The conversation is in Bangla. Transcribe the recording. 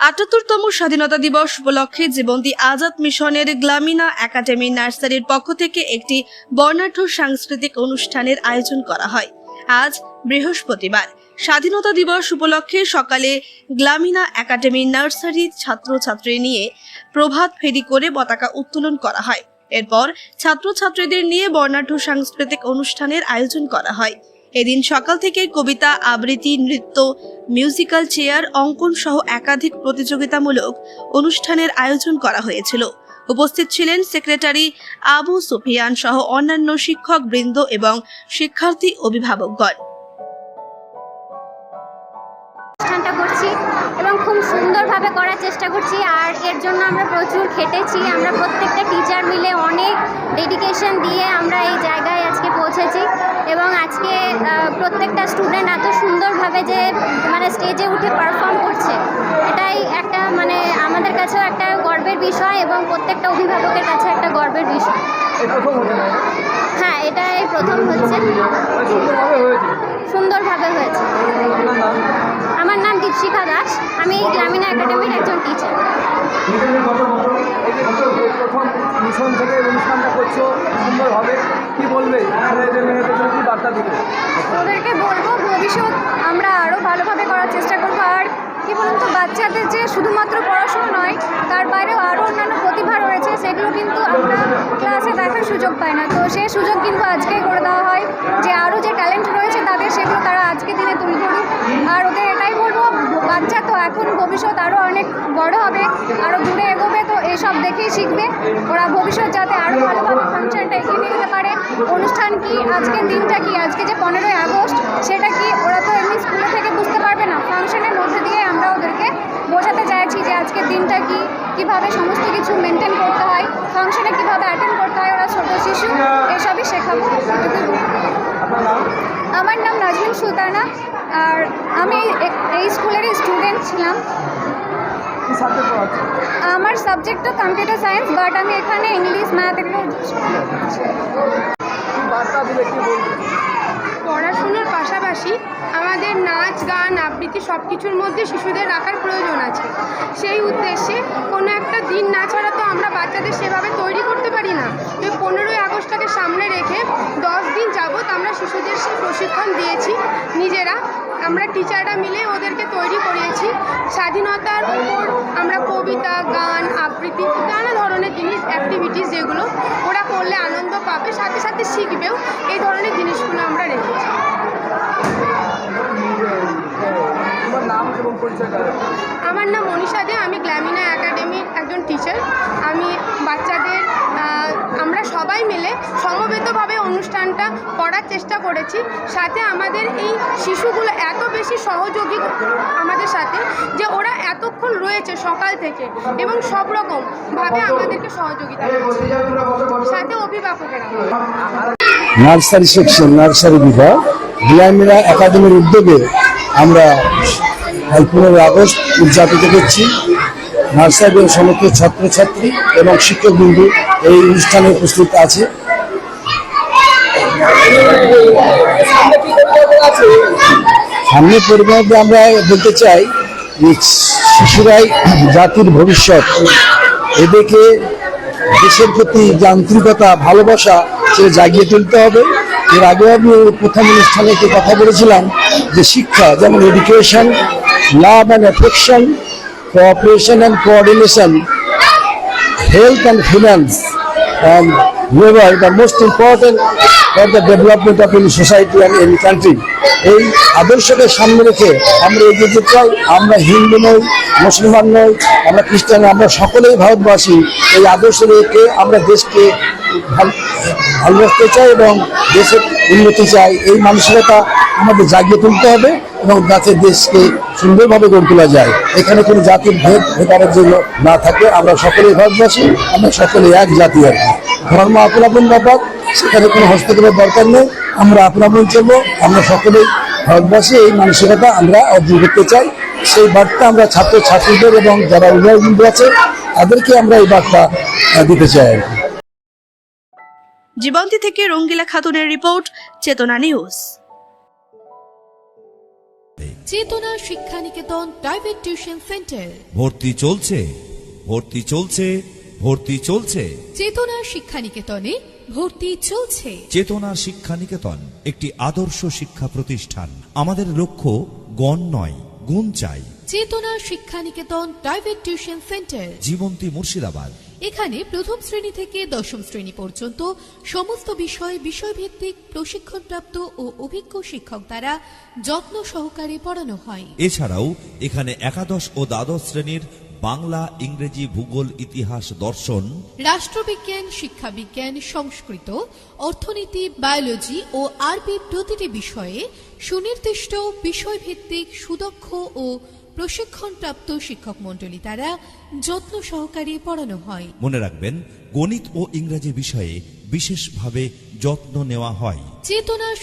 ৭৮তম স্বাধীনতা দিবস উপলক্ষে জীবন্তী আজাদ মিশনের গ্লামিনা একাডেমি নার্সারির পক্ষ থেকে একটি বর্ণাঢ্য সাংস্কৃতিক অনুষ্ঠানের আয়োজন করা হয়। আজ বৃহস্পতিবার স্বাধীনতা দিবস উপলক্ষে সকালে গ্লামিনা একাডেমি নার্সারি ছাত্রছাত্রী নিয়ে প্রভাত ফেরি করে পতাকা উত্তোলন করা হয়। এরপর ছাত্রছাত্রীদের নিয়ে বর্ণাঢ্য সাংস্কৃতিক অনুষ্ঠানের আয়োজন করা হয়। এদিন সকাল থেকে কবিতা আবৃত্তি, নৃত্য, মিউজিক্যাল চেয়ার, অঙ্কন সহ একাধিক প্রতিযোগিতামূলক অনুষ্ঠানের আয়োজন করা হয়েছিল। উপস্থিত ছিলেন সেক্রেটারি আবু সুফিয়ান সহ অন্যান্য শিক্ষক বৃন্দ এবং শিক্ষার্থী অভিভাবকগণ। অনুষ্ঠানটা করছি এবং খুব সুন্দরভাবে করার চেষ্টা করছি, আর এর জন্য আমরা প্রচুর খেটেছি। আমরা প্রত্যেকটা টিচার মিলে অনেক ডেডিকেশন দিয়ে আমরা এই জায়গায় আজকে পৌঁছেছি এবং আজকে প্রত্যেকটা স্টুডেন্ট এত সুন্দরভাবে যে স্টেজে উঠে পারফর্ম করছে, এটাই একটা আমাদের কাছেও একটা গর্বের বিষয় এবং প্রত্যেকটা অভিভাবকের কাছে একটা গর্বের বিষয়। হ্যাঁ, এটাই প্রথম হচ্ছে, সুন্দরভাবে হয়েছে। আমার নাম দীপশিখা দাস, আমি গ্লামিনা একাডেমির একজন টিচার। প্রথম মিশন থেকে অনুষ্ঠানটা করছো সুন্দরভাবে, কি বলবে? কি বার্তা দিবে? ওদেরকে বলবো ভবিষ্যৎ আমরা আরও ভালোভাবে করার চেষ্টা করবো। আর কি বলুন তো, বাচ্চাদের যে শুধুমাত্র পড়াশোনা নয়, তার বাইরেও আরও অন্যান্য প্রতিভা রয়েছে, সেগুলো কিন্তু আমরা ক্লাসে দেখার সুযোগ পাই না। তো সেই সুযোগ কিন্তু আজকেই করে দেওয়া হয় যে আরও যে ট্যালেন্ট রয়েছে তাদের, সেগুলো তারা আজকে দিনে তুলে ধরুক। আর ওদের এটাই বলবো, বাচ্চা তো এখন ভবিষ্যৎ আরও অনেক বড় হবে, আরও দূরে এগোবে, তো এসব দেখেই শিখবে। ওরা ভবিষ্যৎ যাতে আরও ভালোভাবে ফাংশনটা এগিয়ে নিয়ে যেতে পারে। অনুষ্ঠান কি, আজকের দিনটা কি, আজকে যে 15ই আগস্ট, সেটা কি ওরা তো এমনি স্কুলে থেকে বুঝতে পারবে না। ফাংশনের মধ্যে দিয়ে আমরা ওদেরকে বোঝাতে চাইছি যে আজকের দিনটা কি, কীভাবে সমস্ত কিছু মেনটেন করতে হয়, ফাংশনে কীভাবে অ্যাটেন্ড করতে হয়। ওরা ছোটো শিশু, এসবই শেখাবো। আমার নাম নাজমিন সুলতানা, আর আমি এই স্কুলেরই স্টুডেন্ট ছিলাম। আমার সাবজেক্ট তো কম্পিউটার সায়েন্স, বাট আমি এখানে ইংলিশ, ম্যাথ এগুলো পড়াশুনোর পাশাপাশি আমাদের নাচ, গান, আবৃত্তি সব কিছুর মধ্যে শিশুদের রাখার প্রয়োজন আছে। সেই উদ্দেশ্যে কোনো একটা দিন না ছাড়া তো আমরা বাচ্চাদের সেভাবে তৈরি করতে পারি না। তো 15ই আগস্টটাকে সামনে রেখে 10 দিন যাবৎ আমরা শিশুদের সেই প্রশিক্ষণ দিয়েছি নিজেরা। আমরা টিচাররা মিলে ওদেরকে তৈরি করিয়েছি। স্বাধীনতার উপর আমরা কবিতা, গান, আবৃত্তি, নানা ধরনের জিনিস, অ্যাক্টিভিটিস যেগুলো ওরা করলে আনন্দ পাবে, সাথে সাথে শিখবেও, এই ধরনের জিনিসগুলো আমরা রেখেছি। আমার নাম মনীষা দে, আমি গ্লামিনা একাডেমির একজন টিচার। আমি বাচ্চাদের আমরা সবাই মিলে সমবেতভাবে অনুষ্ঠানটা করার চেষ্টা করেছি। সাথে আমাদের এই শিশুগুলো এত বেশি সহযোগী আমাদের সাথে যে ওরা এতক্ষণ রয়েছে সকাল থেকে এবং সব রকমভাবে আমাদেরকে সহযোগিতা করছে, সাথে অভিভাবকেরা। নার্সারি সেকশন, নার্সারি বিভাগ গ্লামিনা একাডেমির উদ্যোগে আমরা 15ই আগস্ট উদযাপিত করছি। নার্সারির সমস্ত ছাত্রছাত্রী এবং শিক্ষকবৃন্দ এই অনুষ্ঠানে উপস্থিত আছে। সামনে পরিবর্তে আমরা বলতে চাই, শিশুরাই জাতির ভবিষ্যৎ। এদেরকে দেশের প্রতি যান্ত্রিকতা, ভালোবাসা সেটা জাগিয়ে তুলতে হবে। এর আগে আমি প্রথম অনুষ্ঠানে একটি কথা বলেছিলাম যে শিক্ষা যেমন education, love and affection, cooperation and coordination, health and finance, and labor, the most important for the development of any society and any country. এই আদর্শকে সামনে রেখে আমরা এগিয়ে যেতে চাই। আমরা হিন্দু নই, মুসলমান নই, আমরা খ্রিস্টান, আমরা সকলেই ভারতবাসী। এই আদর্শ রেখে আমরা দেশকে ভালোবাসতে চাই এবং দেশের উন্নতি চাই। এই মানসিকতা আমাদের জাগিয়ে তুলতে হবে এবং যাতে দেশকে সুন্দরভাবে গড়ে তোলা যায়। এখানে কোনো জাতির ভেদাভেদের জন্য না থাকে। আমরা সকলেই ভারতবাসী, আমরা সকলে এক জাতি। আর ধর্ম আপন আপন ব্যাপার, সেখানে কোনো হস্তক্ষেপের দরকার নেই। আমরা আপন আপন চলবো, আমরা সকলেই ভারতবাসী। এই মানসিকতা আমরা অর্জন করতে চাই। সেই বার্তা আমরা ছাত্রছাত্রীদের এবং যারা অভিভাবক আছে তাদেরকে আমরা এই বার্তা দিতে চাই। জীবন্তী থেকে রঙ্গিলা খাতুনের রিপোর্ট, চেতনা নিউজ। চেতনা শিক্ষানিকেতন প্রাইভেট টিউশন সেন্টার। ভর্তি চলছে, ভর্তি চলছে, ভর্তি চলছে। চেতনা শিক্ষানিকেতনে ভর্তি চলছে। চেতনা শিক্ষানিকেতন একটি আদর্শ শিক্ষা প্রতিষ্ঠান। আমাদের লক্ষ্য গণ নয়, গুণ চাই। Chetana Shikshaniketan private tuition centre, Jibanti Murshidabad. এখানে প্রথম শ্রেণী থেকে দশম শ্রেণী পর্যন্ত সমস্ত বিষয়ভিত্তিক প্রশিক্ষণপ্রাপ্ত ও অভিজ্ঞ শিক্ষক দ্বারা যত্ন সহকারে পড়ানো হয়। এছাড়াও এখানে একাদশ ও দ্বাদশ শ্রেণীর বাংলা, ইংরেজি, ভূগোল, ইতিহাস, দর্শন, রাষ্ট্রবিজ্ঞান, শিক্ষাবিজ্ঞান, সংস্কৃত, অর্থনীতি, বায়োলজি ও আরবি প্রতিটি বিষয়ে সুনির্দিষ্ট বিষয়ভিত্তিক সুদক্ষ ও প্রশিক্ষণপ্রাপ্ত শিক্ষক মণ্ডলী দ্বারা যত্ন সহকারে পড়ানো হয়। মনে রাখবেন, গণিত ও ইংরেজি বিষয়ে বিশেষভাবে যত্ন নেওয়া হয়। চেতনা